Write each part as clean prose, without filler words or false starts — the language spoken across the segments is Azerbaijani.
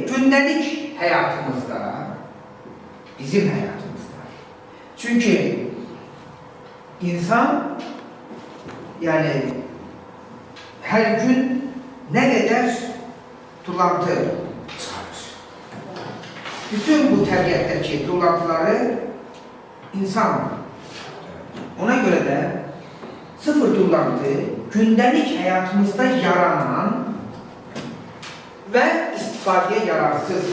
Gündelik hayatımızda, bizim hayatımızda. Çünkü insan yani her gün ne kadar tullantı çıkarır. Bütün bu təbiətdəki tullantıları insan. Ona göre de sıfır tullantı gündelik hayatımızda yaranan ve istifadeye yararsız.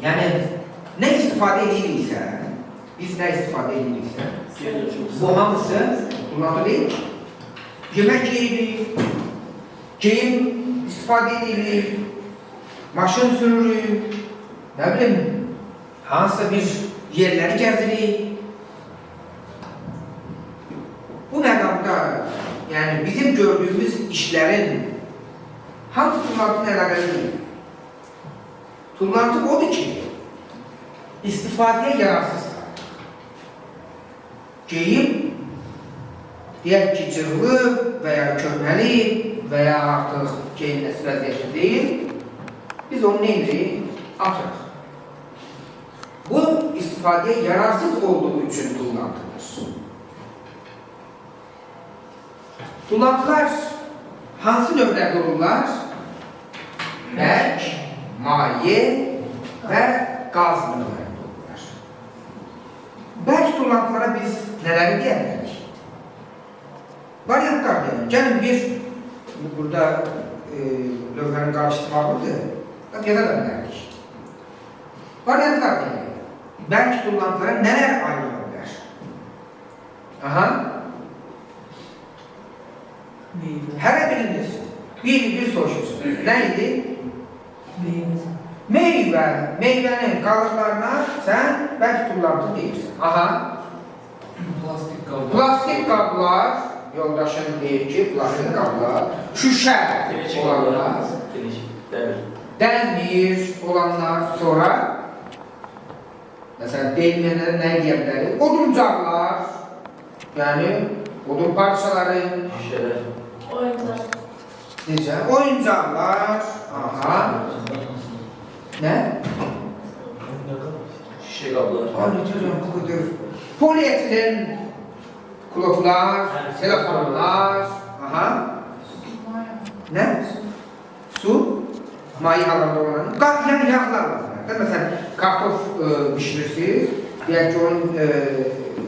Yani ne istifade edilirse, biz ne istifade edilirse, bu hamısı tullantı değil. Yemek yeyilir, geyim istifade edilir, maşın sürülür, ne bileyim, hansısa bir yerleri gezilir. Bu məqamda yani bizim gördüğümüz işlerin hamısı tullantı əlaqəli değil. Tullantı odur ki, istifadeye yararsızdır. Geyim, deyək ki, cırlı veya köhnəli veya artıq geyinməsi vəziyyətli değil, biz onu neyini atırıq. Bu istifadeye yararsız olduğu için tullantıdır. Tullantılar hansı növlərdə olurlar? Bərk, maye və qaz növlərində olurlar. Bərk tullantılara biz nələri deyə bilərik? Variantlar deyək. Gəlin bir burada lövhənin qarışdırmağıdır. Yaza da bilərik. Variantlar deyək. Bərk tullantılara nələr ayrıla bilər? Aha. Hər biriniz bir soruşursunuz. Neydi? Meyve. Meyvenin qalıqlarına sən bərk tullantı deyirsən. Aha. Plastik qablar, yoldaşın deyir ki, plastik qablar, şüşə olanlar, dəmir olanlar, sonra məsələn, deyilməyənlərə nə deyə bilərik? Oduncaqlar, yəni odun parçaları, necə? Oyuncaqlar, aha. Nə? Şişe qablar. Necə bu qədər? Polietilen kulaklar, telefonlar, aha. Nə? Su, mayi halında olan, yəni yağlar var. Məsələn, kartof pişirirsiniz, deyək ki, onun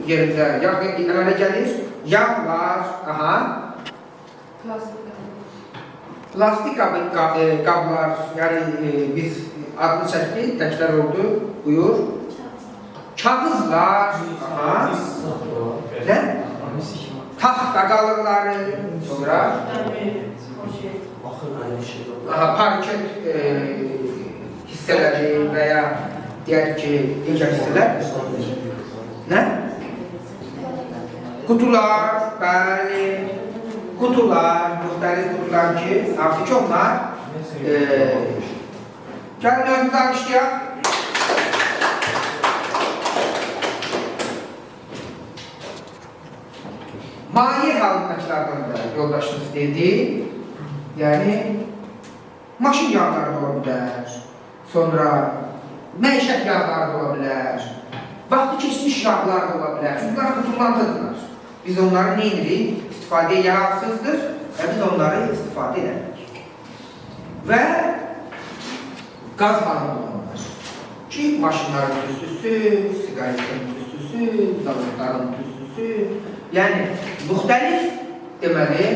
yerində yağ əmələ gəlir, yağlar, aha. Plastik qablar, yəni biz adını çəkdik, təkrar oldu, buyur. Kağızlar, aha. Nə? Taxta qalıqları, sonra parket hissələri və ya deyək ki, digər hissələr. Nə? Kutular, bəli, kutular, müxtəlif kutular ki, artıq onlar gəlin önümüzü alışlayaq. Maye halındakilerden da yoldaşınız dedi, yani maşın yağları da olabilir, sonra məişət yağları da olabilir, vaxtı keçmiş yağlar da olabilir, çünkü bunlar tutulmantıdırlar. Biz onları ne edirik? İstifadeye yararsızdır ve biz onları istifade edirik. Ve gaz halındalar ki maşınların tüstüsü, sigaretin tüstüsü, zavutların tüstüsü, yani müxtəlif deməli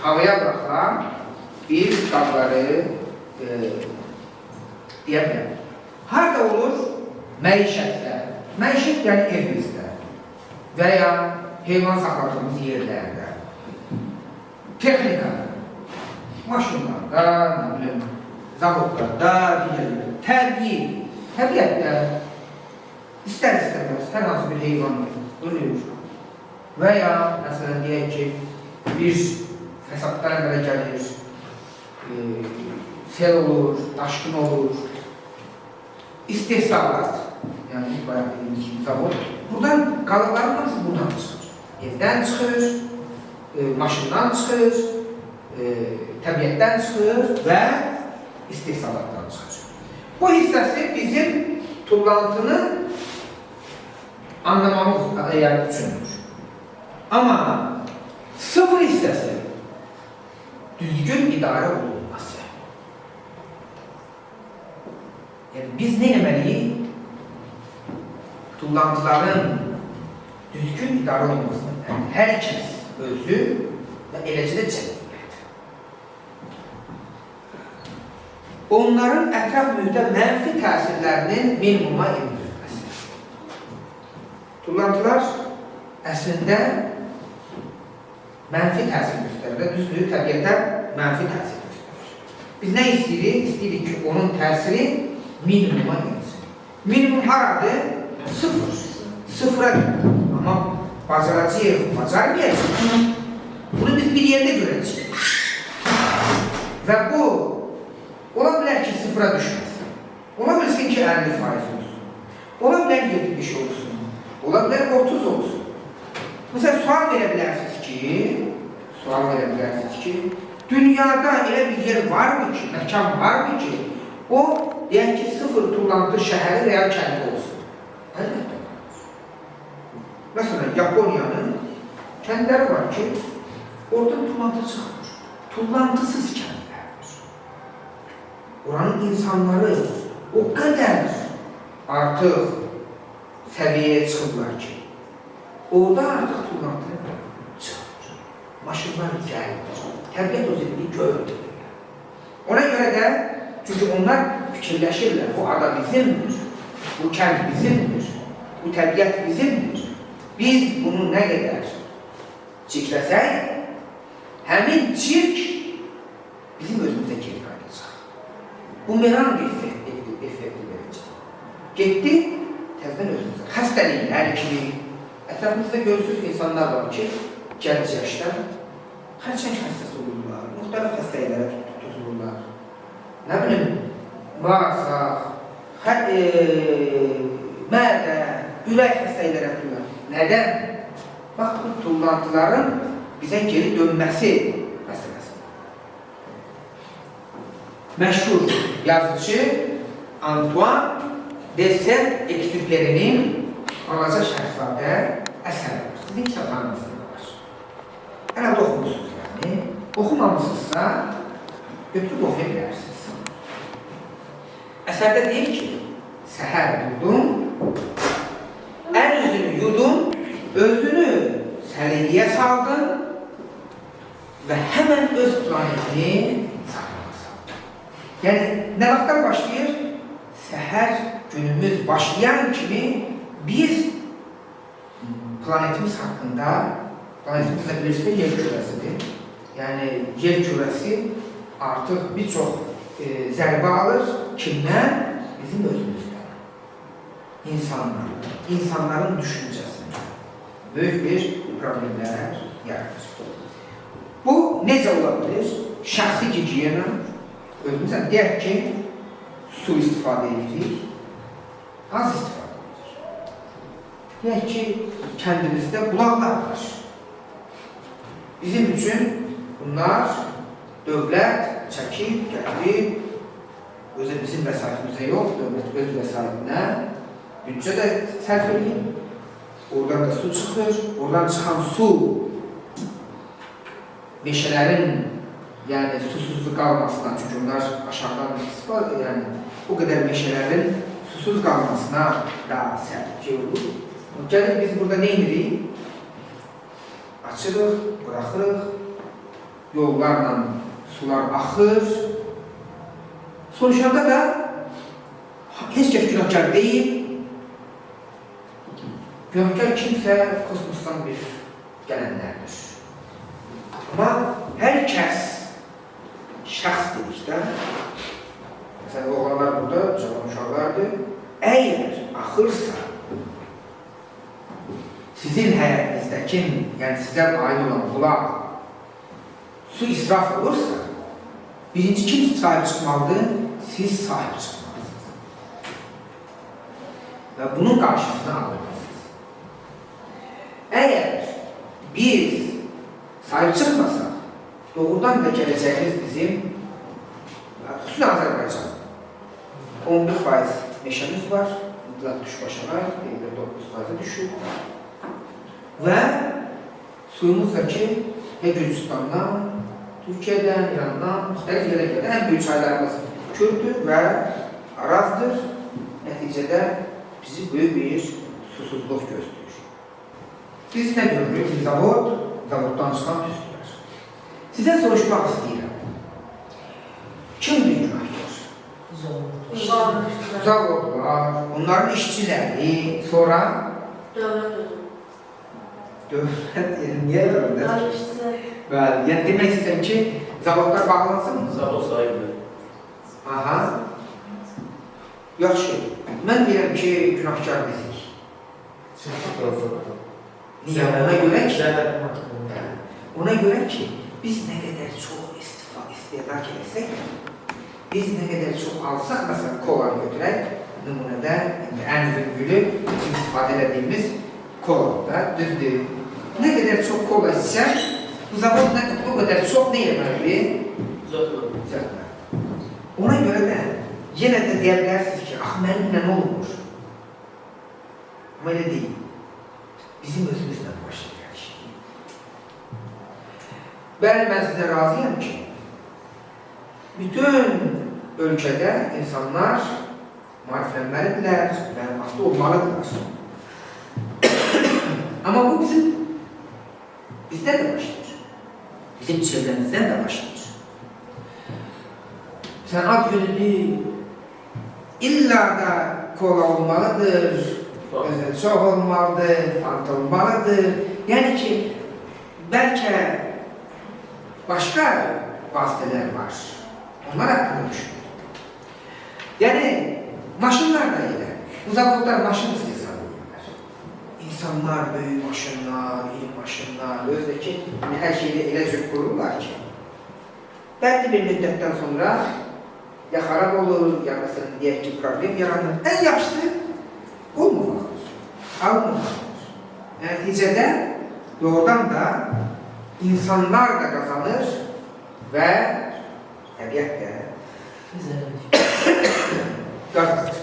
havaya bırakılan bir qabları deyə bilərik. Harada olur? Məişətdə. Məişət yəni evimizdə və ya heyvan saxladığımız yerlərdə. Texnikada, maşınlarda, nə bilim, zavodlarda, təbiətdə istər-istəməz hər hansı bir heyvan ölür. Və ya, məsələn, deyək ki, bir fəsadlar əmələ gəlir, sel olur, daşqın olur, istehsalat, yəni bayaq dediyimiz kimi zavod. Buradan qalıqların nasıl buradan çıxır? Evdən çıxır, maşından çıxır, təbiətdən çıxır və istehsalatdan çıxır. Bu hissəsi bizim tullantını anlamamız üçündür. Amma sıfır hissəsi düzgün idarə olunması. Yəni, biz nə etməliyik? Tullantıların düzgün idarə olunmasını, yəni, hər kəs özü və eləcə də cəmiyyət. Onların ətraf mühitə mənfi təsirlərinin minimuma endirilməsi. Tullantılar əslində mənfi təsir göstərir, düzdür, təbiətə mənfi təsir göstərir. Biz nə istəyirik? İstəyirik ki, onun təsiri minimuma ensin. Minimum haradır? Sıfır. Sıfıra gedir. Amma bacaracağıq, bacarmayacaq. Bunu biz bir yerdə görəcəyik. Və bu, ola bilər ki, sıfıra düşməsin. Ola bilsin ki, 50% olsun. Ola bilər 70 olsun. Ola bilər 30 olsun. Mesela sual verə bilərsiniz ki, dünyada elə bir yer varmı ki, məkan varmı ki, o, deyək ki, sıfır tullantı şəhəri və ya kəndi olsun. Əlbəttə. Məsələn, Yaponiyanın kəndləri var ki, oradan tullantı çıxmır. Tullantısız kəndlərdir. Oranın insanları o qədər artıq səviyyəyə çıxırlar ki, orada artıq tullantı çıxır. Maşınlar gəlir. Təbiət o zilini görür. Ona görə də, çünki onlar fikirləşirlər, bu ada bizimdir, bu kənd bizimdir, bu təbiət bizimdir. Biz bunu nə qədər çirkləsək, həmin çirk bizim özümüzə geri qayıdacaq. Bumerang effekti verəcək. Getdi, təzdən özümüzə. Xəstəliklər kimi, ətrafımızda görürsünüz insanlar var ki, gənc yaşda xərçəng xəstəsi olurlar, müxtəlif xəstəliklərə tutulurlar. Nə bilim, bağırsaq, mədə, ürək xəstəliklərə tutulurlar. Nədən? Bax, bu tullantıların bizə geri dönməsi məsələsi. Məşhur yazıcı Antoine de Saint-Exupéry'nin Balaca Şahzadə əsəri var. Sizin kitablarınızda var. Herhalde oxumuşsunuz yani. Oxumamışsınızsa götürüb oxuya bilərsiniz. Əsərdə deyir ki, səhər buldum, əl üzünü yudum, özünü səliyyə saldım və həmən öz planetini saxlama saldım. Yəni, nə vaxtdan başlayır? Səhər günümüz başlayan kimi biz planetimiz haqqında, planetimiz də bilirsiniz, yer kürəsidir. Yəni, yer kürəsi artıq bir çox zərbə alır. Kimdən? Bizim özümüzdən. İnsanların düşüncəsində böyük bir problemlər yaradır. Bu, necə ola bilir? Şəxsi gigiyena, özümüzdən deyək ki, su istifadə edirik, az istifadə edirik. Deyək ki, kəndimizdə bulaqlar var. Bizim üçün bunlar dövlət çəkib, gətirib, özü bizim vəsaitimizə yox, dövlət öz vəsaitinə büdcə də sərf edin. Oradan da su çıxır, oradan çıxan su meşələrin, yəni susuzluq qalmasına, çünki onlar aşağıdan istifadə, yəni o qədər meşələrin susuz qalmasına da səbəbçi olur. Gəlir biz burada nə edirik? Açırıq, bıraxırıq, yollarla sular axır. Sonuçlarda da heç kəs günahkar deyil. Günahkar kimsə kosmosdan bir gələnlərdir. Amma hər kəs şəxs dedikdə, məsələn, oğlanlar burada, cavan uşaqlardır, əgər axırsa, sizin həyətinizdəki, yəni sizə aid olan bulaq su israf olursa, birinci kim sahib çıxmalıdır? Siz sahib çıxmalısınız. Və bunun qarşısını almalısınız. Əgər biz sahib çıxmasaq, doğrudan da gələcəyimiz bizim, xüsusən Azərbaycan. 11% meşəmiz var, mütləq düşbaşına, 9%-ə düşür. Və suyumuz da ki, Gürcistandan, Türkiyədən, İrandan, müxtəlif yerə gələn ən böyük çaylarımız Kürdür və Arazdır. Nəticədə bizi böyük bir susuzluq gözləyir. Biz nə görürük? Zavoddan çıxan tüstülər. Sizə soruşmaq istəyirəm. Kimdir günahkar? Zavodlar, onların işçiləri, sonra dövlət, niyə dövlət? Bəli, yəni demək istəyirəm ki, zavodlar bağlansın mı? Zavod sahibi. Aha. Yaxşı, mən deyirəm ki, günahkar bizik. Niyə? Ona görə ki, biz nə qədər çox istedad eləsək, biz nə qədər çox alsaq, məsələn, kolanı götürək, nümunədə ən yüngülü istifadə edədiyimiz kolada, düzdür. Nə qədər çox kola içsək, bu zavod o qədər çox nə eləməlidir? Düzəltməlidir. Ona görə də yenə də deyə bilərsiniz ki, mənimlə nə olmur? Amma elə deyil. Bizim özümüzlə başlayır. Bəli, mən sizə razıyam ki, bütün ölkədə insanlar maariflənməlidirlər, məlumatlı olmalıdırlar. Amma bu bizdən də başlayır. Bizim çevrəmizdən də başlayır. Sənət yönüdür, illa da kola olmalıdır, çox olmalıdır, fant olmalıdır. Yəni ki, bəlkə başqa vasitələr var. Onlar haqqında düşünür. Yəni, maşınlar da elə. Bu zavodlar maşın istehsal edirlər. İnsanlar böyük maşınlar, iri maşınlar, özdəki hər şeyi elə cür qururlar ki, bəlli bir müddətdən sonra ya xarab olur, ya məsələn deyək ki, problem yaranır. Ən yaxşısı olmamaqdır, almamaqdır. Nəticədə doğrudan da insanlar da qazanır və təbiət də qazanır.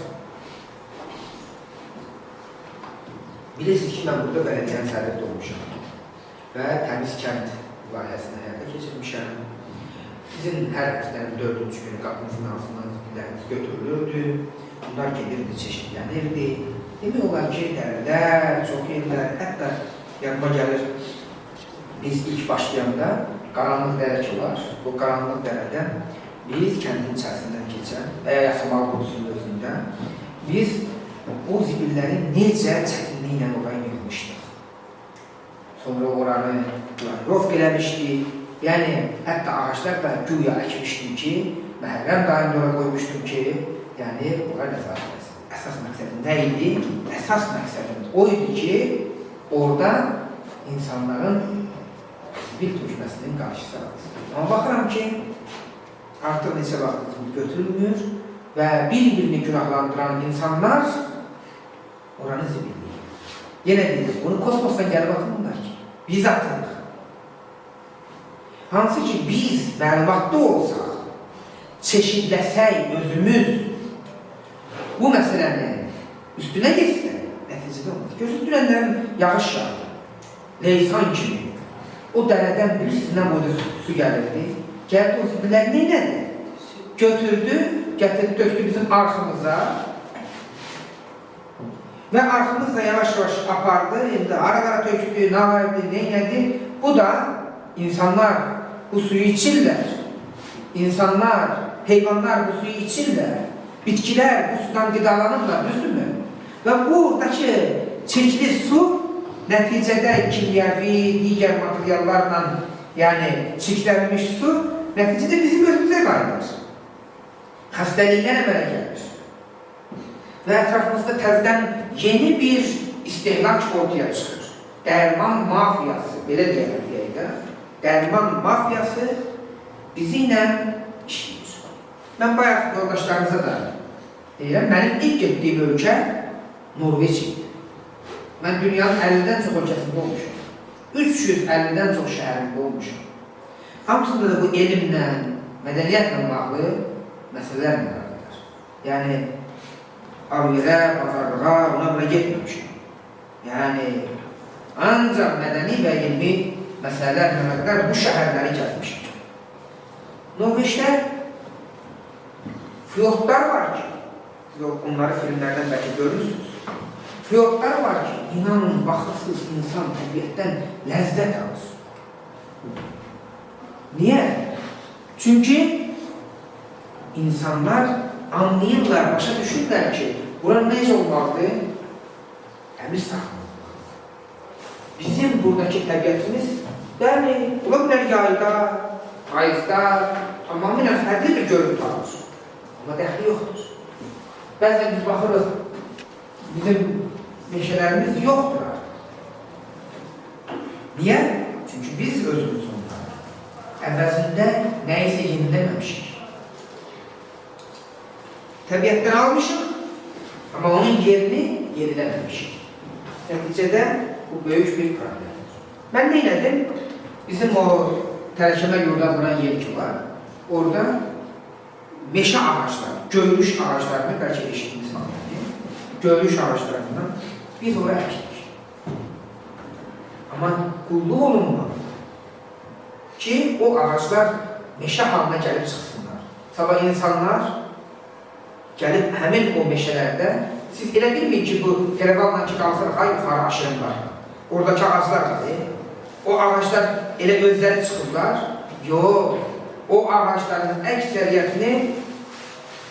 Bilirsiniz ki, mən burada bələdiyyənin sədrində olmuşam və təmiz kənd layihəsini həyata keçirmişəm. Bizim hər həftənin 4-cü günü qapımızın ağzından zibillərimiz götürülürdü, bunlar gedirdi, çeşidlənirdi. Demək olar ki, dərlər, çox yerlər, hətta yanıma gəlir, biz ilk başlayanda qaranlıq dərə ki var, bu qaranlıq dərədən biz kəndin içərisindən keçən və Yasamal qurusunun özündən biz o zibilləri necə çətinliklə oraya yığmışdıq. Sonra oranı planировка eləmişdik, yəni hətta ağaçlar da güya əkmişdim ki, məhərrəm daim oraya qoymuşdum ki, yəni onlar əsas məqsədim nə idi? Əsas məqsədim o idi ki, orada insanların zibil tökməsinin qarşısı alır. Amma baxıram ki, artıq neçə vaxt götürülmür və bir-birini günahlandıran insanlar oranı zibilləyir. Yenə deyir, bunu kosmosdan gəlib atmırlar ki, biz atırıq. Hansı ki, biz məlumatlı olsaq, çeşidləsək özümüz bu məsələni üstünə geçsək, nəticədə olmaz. Gözü dünənlərin yağış yağdı, leysan kimi. O dərədən bilirsiniz, nə boyda su gəlirdi. Gəldi o zibillər neynədir? Götürdü, gətirdi, döktü bizim arxımıza və arxımızla yavaş-yavaş apardı, indi ara-ara töktü, nə verdi, neynədi? Bu da insanlar bu suyu içirlər. İnsanlar, heyvanlar bu suyu içirlər. Bitkilər bu sudan qidalanırlar, düzdürmü? Və buradakı çirkli su nəticədə kimyəvi, digər materiallarla çirklənmiş su nəticədə bizim özümüzə qayıdır. Xəstəliklər əmələ gəlir. Və ətrafımızda təzədən yeni bir istehlak ortaya çıxır. Dərman mafiyası, belə deyək də, dərman mafiyası bizi ilə işləyir. Mən bayaq yoldaşlarınıza da deyirəm, mənim ilk getdiyim ölkə Norveç idi. Mən dünyanın 50-dən çox ölkəsində olmuşam. 350-dən çox şəhərində olmuşam. Hamısında da bu elmlə, mədəniyyətlə bağlı məsələlər məqalədir. Yəni, alverə, bazarlığa, ona buna getməmişim. Yəni, ancaq mədəni və ilmi məsələlər məqalələr bu şəhərləri gəzmişim. Norveçdə fiyortlar var ki, siz onları filmlərdən bəlkə görürsünüz. Fiyortlar var ki, inanın, baxırsınız, insan təbiətdən ləzzət alır. Niyə? Çünki insanlar anlayırlar, başa düşürlər ki, bura necə olmalıdır? Təmiz saxlanmalıdır. Bizim buradakı təbiətimiz, bəli, ola bilər yayda, payızda, tamamilə fərqli bir görüntü alır. Amma dəxli yoxdur. Bəzən biz baxırıq, bizim meşələrimiz yoxdur. Niyə? Çünki biz özümüz onları əvvəzində nəyisə yeniləməmişik. Təbiətdən almışıq, amma onun yerini yeniləməmişik. Nəticədə bu böyük bir problemdir. Mən nə elədim? Bizim o tərəkəmə yurda vuran yer ki var, orada meşə ağaçları, göylüş ağaçlarını bəlkə eşitdiniz var. Göylüş ağaçlarından biz oraya əkdik. Amma qulluq olunmalı ki, o ağaçlar meşə halına gəlib çıxsınlar. Sabah insanlar gəlib həmin o meşələrdə, siz elə bilməyin ki, bu televizorla ki, qalsın, hay yuxarı aşırın var. Oradakı ağaçlar var. O ağaçlar elə özləri çıxırlar. Yox, o ağaçların əksəriyyətini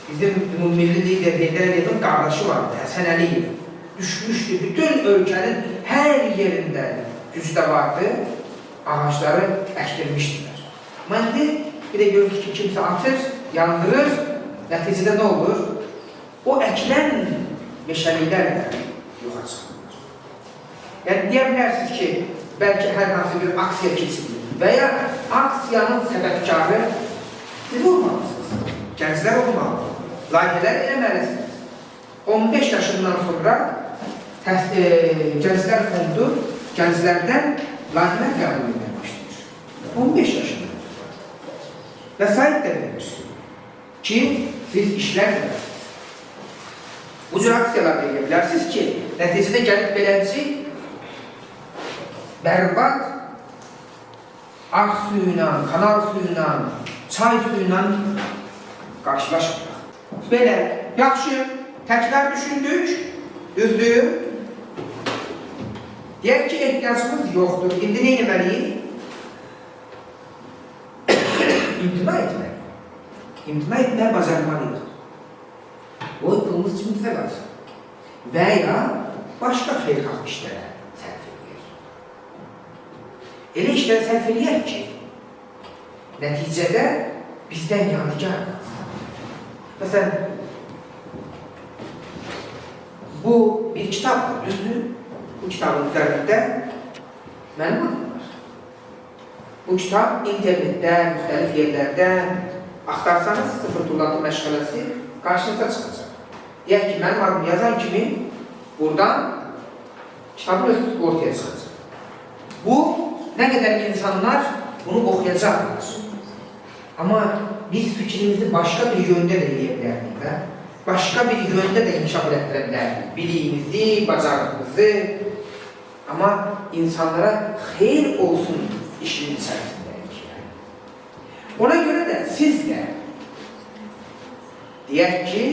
bizim ümumilli lider Heydər Əliyevin qardaşı vardı, Həsən Əliyev. Düşmüşdü, bütün ölkənin hər yerində gücdə vardı, ağaçları əkdirmişdilər. Amma indi bir də görürük ki, kimsə atır, yandırır, nəticədə nə olur? O əkilən meşəliklər də yoxa çıxırlar. Yəni, deyə bilərsiniz ki, bəlkə hər hansı bir aksiya keçirir və ya aksiyanın səbəbkarı siz olmalısınız, gənclər olmalı, layihələr eləməlisiniz. 15 yaşından sonra Gənclər Fondu gənclərdən layihələr qəbul etməyə başlayır. 15 yaşından sonra. Vəsait də verir ki, siz işlər edərsiniz. Bu cür aksiyalar da edə bilərsiniz ki, nəticədə gəlib beləncə bərbad ağ suyuyla, kanal suyuyla, çay suyuyla qarşılaşmırıq. Belə, yaxşı, təkrar düşündük, düzdür. Deyək ki, ehtiyacımız yoxdur. İndi nə etməliyik? İmtina etməliyik. İmtina etməyə bacarmalıyıq. O, pulumuz kimizə qalsın. Və ya başqa xeyirxah işlərə sərf edir. Elə işlərə sərf edir ki, nəticədə bizdən yadigar qalsın. Məsələn, bu bir kitabdır, düzdür. Bu kitabın üzərində məlumat var. Bu kitab internetdə, müxtəlif yerlərdən axtarsanız, sıfır tullantı məşğələsi qarşınıza çıxacaq. Deyək ki, mənim adımı yazan kimi buradan kitabın özü ortaya çıxacaq. Bu, nə qədər insanlar bunu oxuyacaqlar. Amma biz fikrimizi başqa bir yöndə də eləyə bilərdik və başqa bir yöndə də inkişaf etdirə bilərdik. Biliyimizi, bacarığımızı. Amma insanlara xeyir olsun işin içərisindəyik. Ona görə də siz də deyək ki,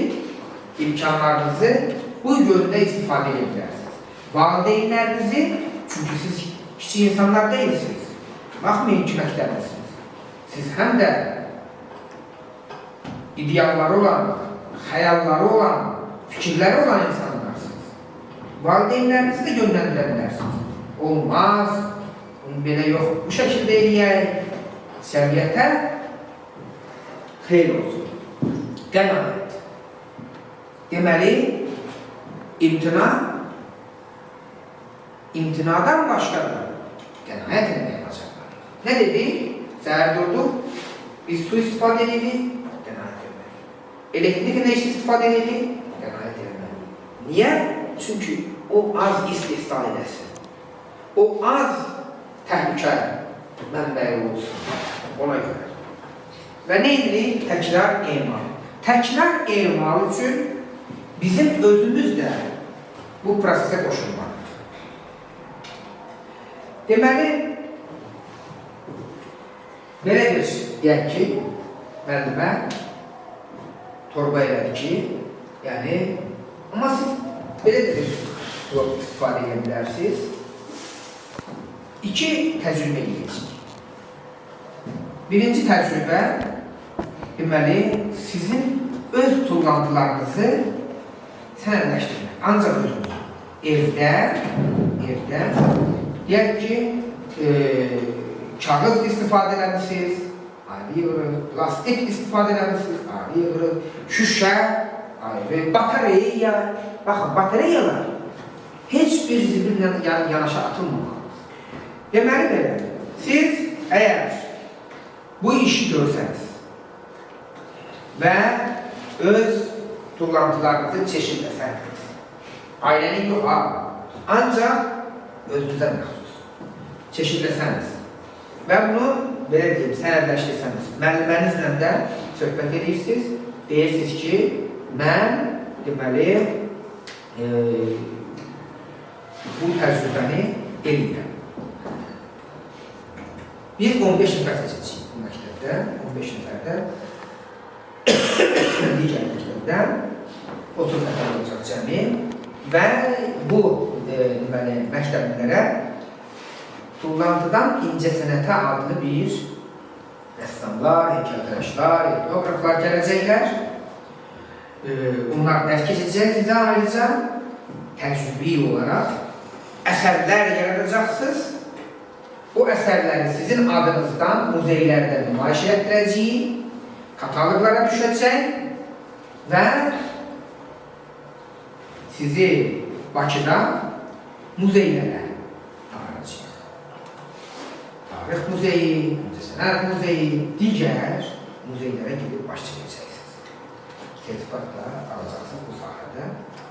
imkanlarınızı bu yöndə istifadə edə bilərsiniz. Valideynlərinizi, çünki siz kiçik insanlar deyilsiniz. Baxmayın ki, məktəbdəsiniz. Siz həm də idealları olan, xəyalları olan, fikirləri olan insanlarsınız. Valideynlərinizi də yönləndirə bilərsiniz. Olmaz, bunu belə yox, bu şəkildə eləyək, səviyyətə xeyr olsun. Qənaət. Deməli, imtinadan başqa da qənaət etməyə bacarmalıyıq. Nə dedik? Səhər durduq, biz su istifadə edelim, qənaət etməliyik. Elektrik enerjisi istifadə edelim, qənaət etməliyik. Niyə? Çünki o az istehsal edəsin. O az təhlükə mənbəyi olsun. Ona görə. Və nə edirik? Təkrar emal. Təkrar emal üçün bizim özümüz də bu prosesə qoşulmalıdır. Deməli, belə bir, deyək ki, müəllimə torba elədi ki, yəni, amma siz belə də bir istifadə edə bilərsiniz. 2 təcrübə edəcək. Birinci təcrübə, deməli, sizin öz tullantılarınızı sənədləşdirmək. Ancaq özünüz evdə, deyək ki, kağız istifadə eləmişsiniz, ayrı yığırıq, plastik istifadə eləmişsiniz, ayrı yığırıq, şüşə, ayrı, batareya, baxın, batareyalar heç bir zibillə yanaşa atılmamalı. Deməli belə, siz əgər bu işi görsəniz və öz tullantılarınızı çeşidləsəniz, ailənin yox, ancaq özünüzə məxsus çeşidləsəniz və bunu belə deyim, sənədləşdirsəniz, müəllimənizlə də söhbət edirsiniz, deyirsiniz ki, mən deməli bu təcrübəni eləyirəm. Biz 15 nəfər seçəcəyik bu məktəbdə, 15 nəfərdə digər məktəbdən 30 nəfər olacaq cəmi və bu məktəblərə tullantıdan incəsənətə adlı bir rəssamlar, heykəltaraşlar, etnograflar gələcəklər. Onlar dərs keçəcək sizə ayrıca təcrübi olaraq əsərlər yaradacaqsınız. O əsərləri sizin adınızdan muzeylərdə nümayiş etdirəcəyik, kataloqlara düşəcək və sizi Bakıda muzeylərə aparacaq. Tarix muzeyi, incəsənət muzeyi, digər muzeylərə gedib baş çəkəcəksiniz. Sertifikatla alacaqsınız bu sahədə.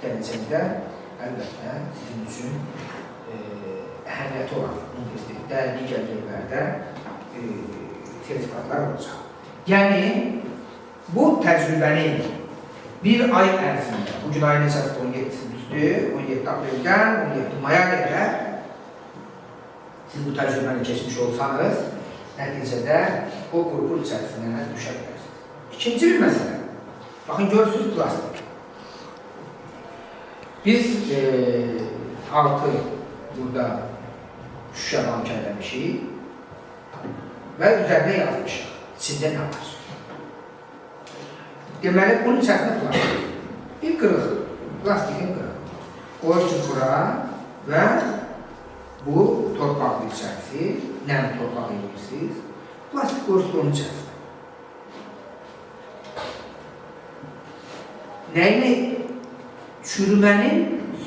Gələcəkdə əlbəttə sizin üçün əhəmiyyəti olan universitetdə, digər yerlərdə sertifikatlar olacaq. Yəni, bu təcrübəni bir ay ərzində, bugün ayın neçəsi 17-sidir, 17 apreldən 17 maya qədər siz bu təcrübəni keçmiş olsanız, nəticədə o qrupun içərisinə düşə bilərsiniz. İkinci bir məsələ, baxın, görürsünüz plastik. Biz 6 burada şüşə bank eləmişik və üzərində yazmışıq, içində nə var? Deməli, bunun içərisində plastik. Bir qırıq, plastikin qırıq. Qoyursunuz bura və bu torpaqlı içərisi, nəm torpaq edirsiniz, plastik qoyursunuz onun içərisində. Nəyini? Çürümənin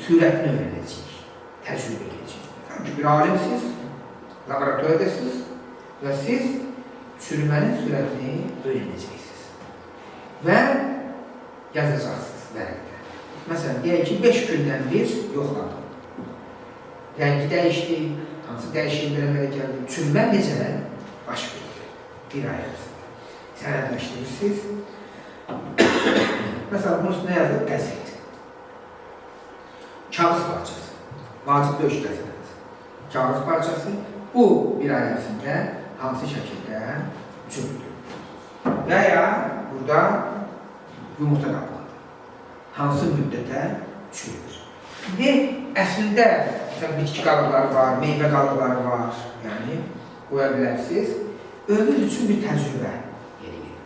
sürətini öyrənəcəyik, təcrübə edəcəyik. Çünki bir alimsiz, laboratoryadasınız və siz çürümənin sürətini öyrənəcəksiniz və yazacaqsınız vərəqdə. Məsələn, deyək ki, 5 gündən bir yoxladım. Rəngi dəyişdi, hansı dəyişikliklərə belə gəldi, çürümə necə baş verir? Bir ay arasında. Sənədləşdirirsiniz. Məsələn, bunun üstünə yazılır qəzet. Kağız parçası. Vacib döyüş qəzetədir. Kağız parçası. Bu bir ay ərzində hansı şəkildə çürüdür. Və ya burada yumurta qabıqdır. Hansı müddətə çürüdür. İndi əslində bitki qalıqları var, meyvə qalıqları var. Yəni, qoya bilərsiniz. Özünüz üçün bir təcrübə eləyir.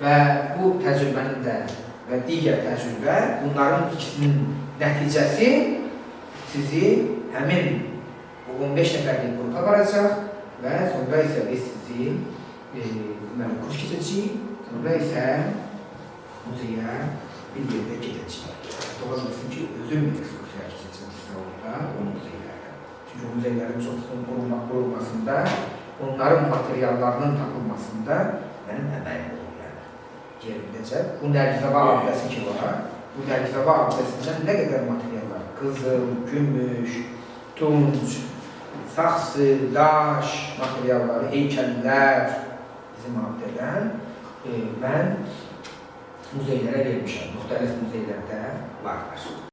Və bu təcrübənin də və digər təcrübə, bunların ikisinin nəticəsi sizi həmin 15 nəfərlik qrupa varacaq və sonra isə biz sizi kurs keçəcəyik, sonra isə muzeyə bir yerdə gedəcəyik. Doğrusu ki, özüm ekskursiya keçəcəyim sizə orada, o muzeylərdə. Çünki o muzeylərin çoxsunun qorunmasında, onların materiallarının tapılmasında mənim əməyim olur. Yerindəcə, bu Nərgizəva abidəsi ki var, bu Nərgizəva abidəsindən nə qədər materiallar, qızıl, gümüş, tunc, saxsı, daş materialları, heykəllər bizim abidədən mən muzeylərə vermişəm. Müxtəlif muzeylərdə varlar.